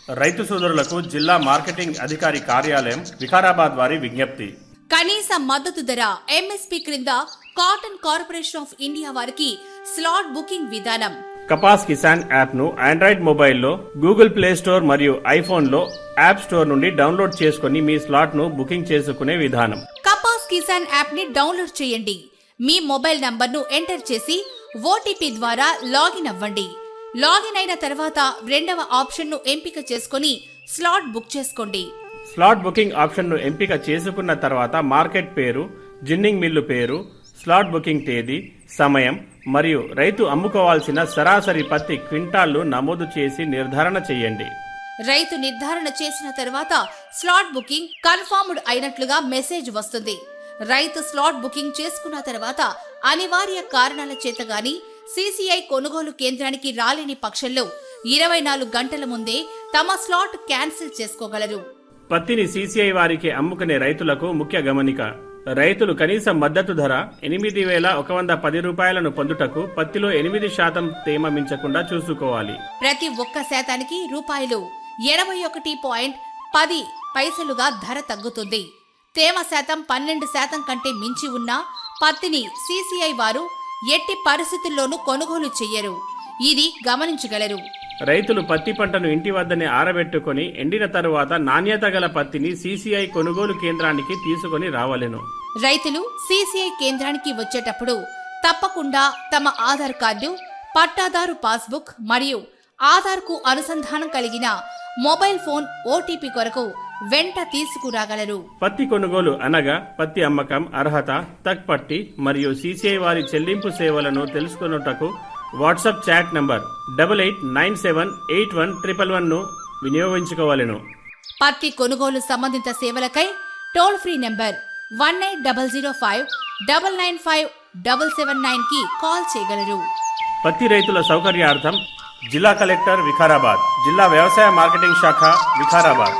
రైతు సోదరులకు జిల్లా మార్కెటింగ్ అధికారి కార్యాలయం వికారాబాద్ వారి విజ్ఞప్తి. కనీస మద్దతు ధర ఎంఎస్పీ క్రింద కాటన్ కార్పొరేషన్ ఆఫ్ ఇండియా వారికి స్లాట్ బుకింగ్ విధానం. కపాస్ కిసాన్ యాప్ ను ఆండ్రాయిడ్ మొబైల్లో గూగుల్ ప్లే స్టోర్ మరియు ఐఫోన్ లో యాప్ స్టోర్ నుండి డౌన్లోడ్ చేసుకుని మీ స్లాట్ ను బుకింగ్ చేసుకునే విధానం. కపాస్ కిసాన్ యాప్ ని డౌన్లోడ్ చేయండి. మీ మొబైల్ నంబర్ను ఎంటర్ చేసి ఓటీపీ ద్వారా లాగిన్ అవ్వండి. లాగిన్ అయిన తర్వాత రెండవ ఆప్షన్ ను ఎంపిక చేసుకుని స్లాట్ బుక్ చేసుకోండి. స్లాట్ బుకింగ్ ఆప్షన్ ను ఎంపిక చేసుకున్న తర్వాత మార్కెట్ పేరు, జిన్నింగ్ మిల్లు పేరు, స్లాట్ బుకింగ్ తేదీ, సమయం మరియు రైతు అమ్ముకోవాల్సిన సరాసరి పత్తి క్వింటాళ్లు నమోదు చేసి నిర్ధారణ చేయండి. రైతు నిర్ధారణ చేసిన తర్వాత స్లాట్ బుకింగ్ కన్ఫర్మ్డ్ అయినట్లుగా మెసేజ్ వస్తుంది. రైతు స్లాట్ బుకింగ్ చేసుకున్న తర్వాత అనివార్య కారణాల చేత గాని సీసీఐ కొనుగోలు కేంద్రానికి రాలేని పక్షంలో 24 గంటల ముందే తమ స్లాట్ క్యాన్సిల్ చేసుకోగలరు. పత్తిని సీసీఐ వారికి అమ్ముకునే రైతులకు ముఖ్య గమనిక. రైతులు కనీస మద్దతు ధర 8,110 రూపాయలను పొందుటకు పత్తిలో 8% తేమ మించకుండా చూసుకోవాలి. ప్రతి ఒక్క శాతానికి రూపాయలు 81.10 ధర తగ్గుతుంది. తేమ శాతం 12% కంటే మించి ఉన్న పత్తిని సీసీఐ వారు ఎట్టి పరిస్థితుల్లోనూ కొనుగోలు చెయ్యరు. ఇది గమనించగలరు. రైతులు పత్తి పంటను ఇంటి వద్దనే ఆరబెట్టుకుని ఎండిన తరువాత నాణ్యత గల పత్తిని సీసీఐ కొనుగోలు కేంద్రానికి తీసుకుని రావలెను. రైతులు సీసీఐ కేంద్రానికి వచ్చేటప్పుడు తప్పకుండా తమ ఆధార్ కార్డు, పట్టాదారు పాస్బుక్ మరియు ఆధార్కు అనుసంధానం కలిగిన మొబైల్ ఫోన్ ఓటీపీ కొరకు వెంట తీసుకురాగలరు. పత్తి కొనుగోలు అనగా పత్తి అమ్మకం, అర్హత, తక్ పట్టి మరియు సీసీఐ వారి చెల్లింపు సేవలను తెలుసుకొనుటకు వాట్సాప్ చాట్ నంబర్ 88978111 ను వినియోగించుకోవాలెను. పత్తి కొనుగోలు సంబంధిత సేవలకై టోల్ ఫ్రీ నంబర్ 180059957779 కి కాల్ చేయగలరు. పత్తి రైతుల సౌకర్యార్థం జిల్లా కలెక్టర్ వికారాబాద్, జిల్లా వ్యవసాయ మార్కెటింగ్ శాఖ వికారాబాద్.